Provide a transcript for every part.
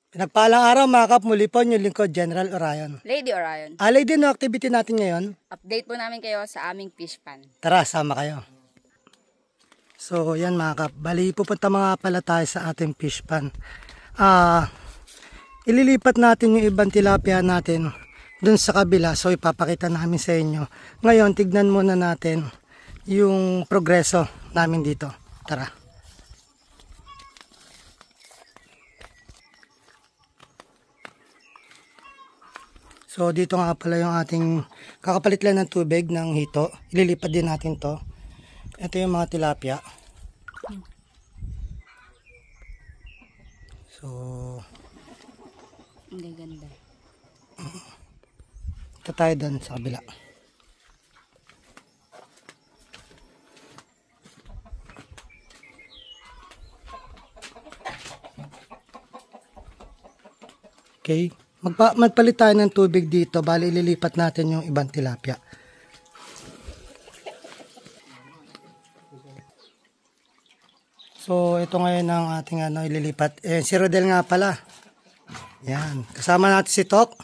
Pinagpalang araw mga kap, muli po yung lingkod, General Orion. Lady Orion. Alay din no activity natin ngayon. Update po namin kayo sa aming fish pan. Tara, sama kayo. So yan mga kap, bali pupunta mga pala tayo sa ating fish pan. Ililipat natin yung ibang tilapia natin dun sa kabila. So ipapakita namin sa inyo. Ngayon, tignan muna natin yung progreso namin dito. Tara. So dito nga pala yung ating kakapalit lang ng tubig ng hito. Ililipat din natin to. Ito yung mga tilapia. So ang gaganda. ito tayo doon sa kabila. Okay. Magpalit tayo ng tubig dito, bali ililipat natin yung ibang tilapia. So ito ngayon ang ating ililipat. Si Rodel nga pala. Yan. Kasama natin si Tok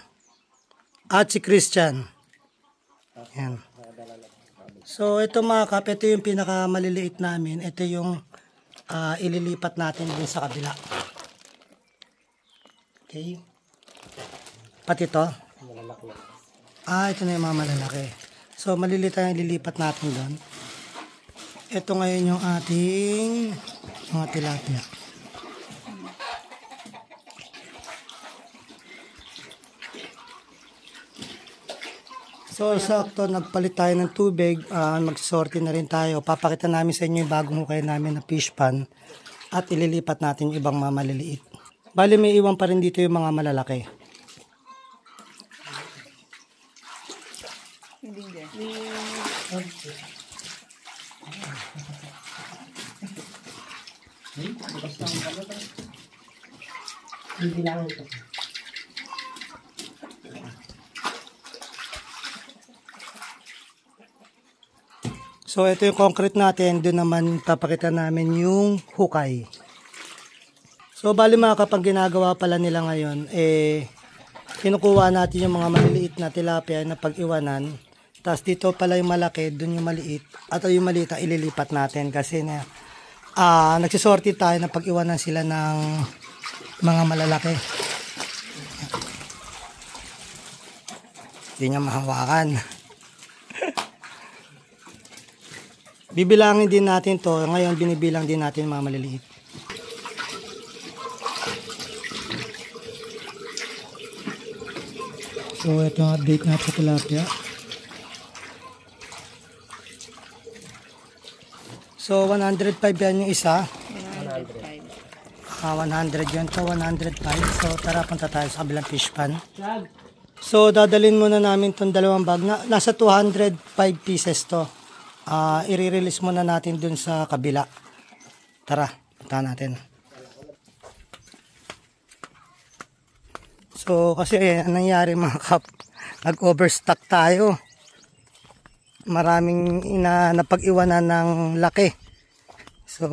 at si Christian. Yan. So ito mga kap, ito yung pinakamaliliit namin. Ito yung ililipat natin din sa kabila. Okay. Pati ito? Ito na yung mga malalaki. So, maliliit ang ililipat natin doon. Ito ngayon yung ating mga tilapia. So, sakto, nagpalit tayo ng tubig. Magsorti na rin tayo. Papakita namin sa inyo yung bagong hukay namin na fish pan. At ililipat natin yung ibang mga maliliit. Bali, may iwan pa rin dito yung mga malalaki. So ito yung concrete natin, doon naman papakita namin yung hukay. So bali mga kapag ginagawa pala nila ngayon, kinukuha natin yung mga maliliit na tilapia na pag-iwanan. Tapos dito pala yung malaki, doon yung maliit. At yung maliit ililipat natin kasi nagsisorti tayo na pag-iwanan sila ng mga malalaki. Hindi niya mahawakan. Bibilangin din natin to. Ngayon binibilang din natin mga maliliit. So ito ang update natin sa tilapia. So 105 yan yung isa. 105. 100 yan to, 105. So tara, punta tayo sa kabilang fish pan. So dadalhin muna namin tong dalawang bag. Nasa 205 pieces to. I-release muna natin dun sa kabila. Tara, punta natin. So kasi anong nangyari mga kap, nag-overstock tayo. Maraming napag-iwanan ng laki. So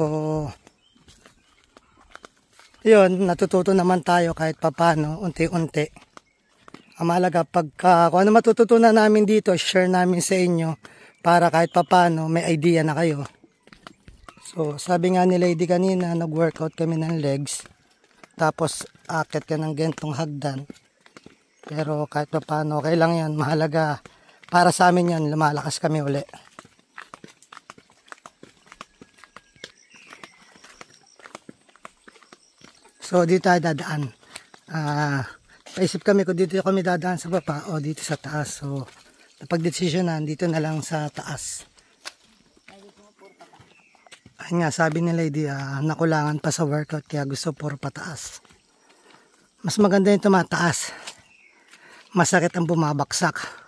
yun, natututo naman tayo kahit papano, unti-unti. Ang mahalaga, kung ano matututunan namin dito, share namin sa inyo para kahit papano may idea na kayo. So sabi nga ni Lady kanina, nag-workout kami ng legs. Tapos akit ka ng gentong hagdan. Pero kahit papano, okay lang yan. Mahalaga, para sa amin yan, lumalakas kami uli. So dito tayo dadaan. Paisip kami kung dito kami dadaan sa baba o dito sa taas. So napag-desisyonan dito na lang sa taas. Ayun nga, sabi ni Lady, nakulangan pa sa workout kaya gusto puro pataas. Mas maganda yung tumataas. Masakit ang bumabaksak.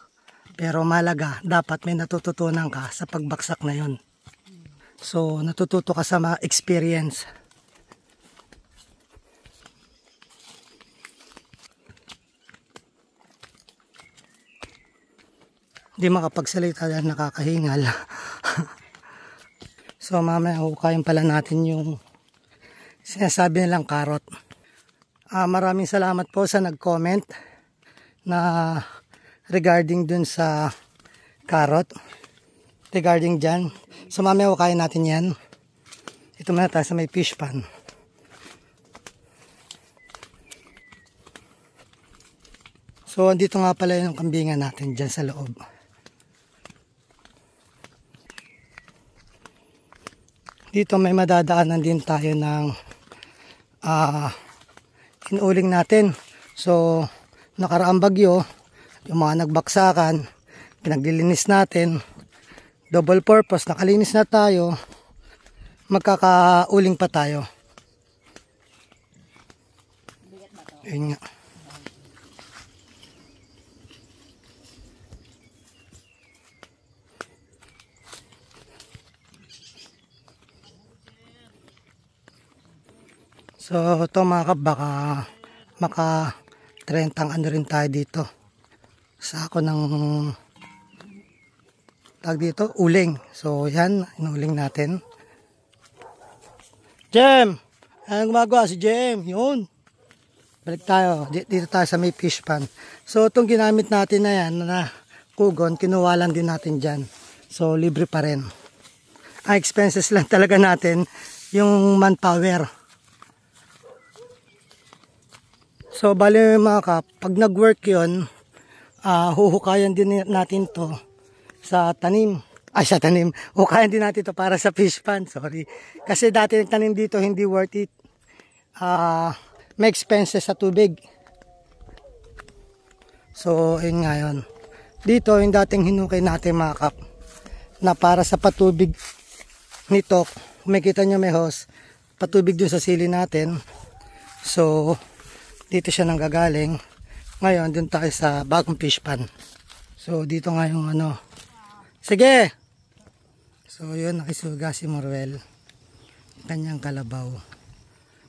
Pero mahalaga, dapat may natututunan ka sa pagbaksak na yun. So natututo ka sa mga experience. Hindi makapagsalita dahil nakakahingal. So mamaya hukayin pala natin yung sinasabi nilang carrot. Maraming salamat po sa nag-comment na regarding dun sa carrot. Regarding dyan. So mamaya kain natin yan. Ito muna tayo sa may fish pan. So andito nga pala yung kambingan natin dyan sa loob. Dito may madadaanan din tayo ng inuuling natin. So nakaraang bagyo, yung mga nagbaksakan, pinaglilinis natin. Double purpose, nakalinis na tayo, magkakauling pa tayo. Yun nga. So ito mga kap, baka maka 30 ano rin tayo dito. Sa ako ng tag dito, uling. So yan, inuling natin. Jem! Anong gumagawa si Jem? Yun. Balik tayo. Dito tayo sa may fish pan. So itong ginamit natin na yan, na kugon, kinuha lang din natin dyan. So libre pa rin. Ang expenses lang talaga natin, yung manpower. So bali mga kap, pag nag-work yun, huhukayan din natin to sa tanim. Sa tanim. Hukayan din natin to para sa fish pan. Sorry. Kasi dati nagtanim dito, hindi worth it. May expenses sa tubig. So, yun nga yun. Dito, yung dating hinukay natin mga kap, na para sa patubig nito, makikita nyo may hose, patubig dun sa sili natin. So, dito siya nanggagaling. Ngayon, dun tayo sa bagong fish pan. So, dito nga yung ano. Sige! So, yun, nakisuga si Morwell. Kanyang kalabaw.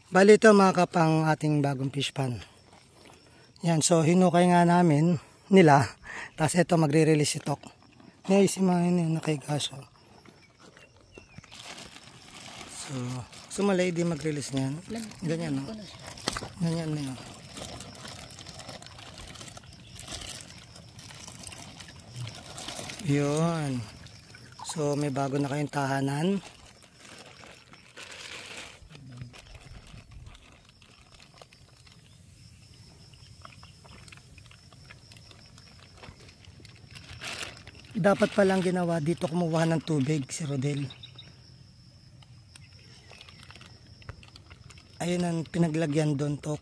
Bali ito mga kapang ating bagong fish pan. Yan, so hinukay nga namin nila. Tapos ito magre-release ito. Ngayon si mga yun nakigaso. So, sumalay di mag-release niyan. Ganyan, no? Ganyan na yun. Yun. So may bago na kayong tahanan. Dapat palang ginawa dito kumuha ng tubig si Rodel. Ayun ang pinaglagyan doon, tok.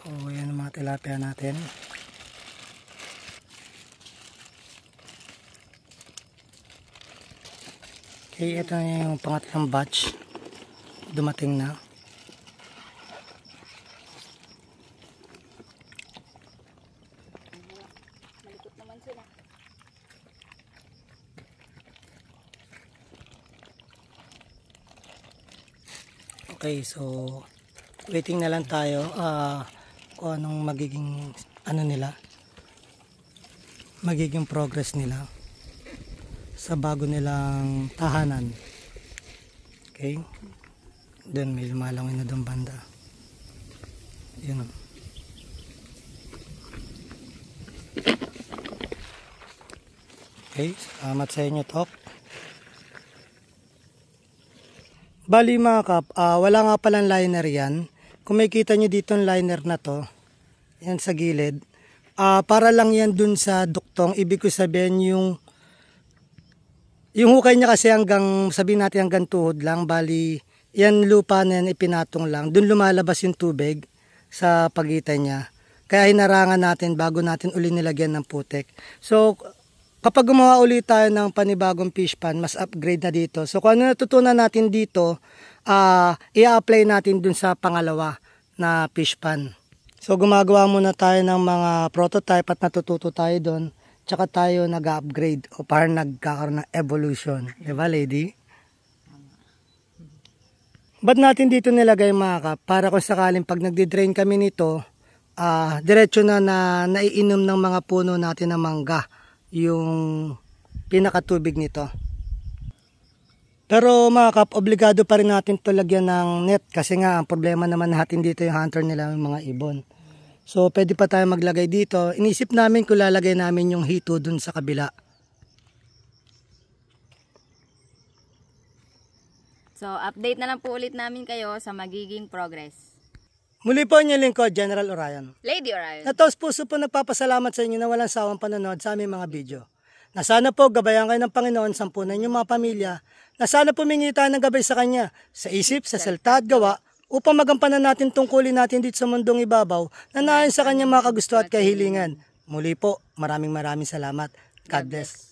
So yan ang mga tilapia natin. Okay, ito na yung pangatlong batch. Dumating na. Malikot naman sila. Okay, so waiting na lang tayo kung anong magiging ano nila. Magiging progress nila sa bago nilang tahanan. Okay? Doon may lumalangin na doon banda. Yun. Okay, salamat sa inyo, Tok. Bali mga kap, wala nga palang liner yan. Kung makikita nyo dito yung liner na to, yan sa gilid, para lang yan dun sa duktong. Ibig ko sabihin yung hukay niya kasi hanggang, sabihin natin hanggang tuhod lang, bali, yan lupa na yan ipinatong lang. Doon lumalabas yung tubig sa pagitan niya. Kaya hinarangan natin bago natin uli nilagyan ng putek. So, kapag gumawa ulit tayo ng panibagong fish pan, mas upgrade na dito. So, kung ano natutunan natin dito, i-apply natin dun sa pangalawa na fish pan. So, gumagawa muna tayo ng mga prototype at natututo tayo doon. Tsaka tayo nag-upgrade o parang nagkakaroon ng evolution. Diba, lady? Ba't natin dito nilagay mga kap? Para kung sakaling pag nagdi-drain kami nito, diretso na naiinom ng mga puno natin ng mangga yung pinakatubig nito. Pero mga kap, obligado pa rin natin to lagyan ng net kasi nga ang problema naman natin dito yung hunter nila yung mga ibon. So pwede pa tayo maglagay dito. Inisip namin kung lalagay namin yung hito dun sa kabila. So, update na lang po ulit namin kayo sa magiging progress. Muli po inyong lingkod, General Orion. Lady Orion. Natos puso po nagpapasalamat sa inyo na walang sawang panonood sa aming mga video. Na sana po gabayan kayo ng Panginoon, sampunan yung mga pamilya, na sana pumingi tayo ng gabay sa Kanya, sa isip, sa salita at gawa, upang magampanan natin tungkulin natin dito sa mundong ibabaw, na naayon sa Kanya mga kagusto at kahilingan. Muli po, maraming salamat. God bless.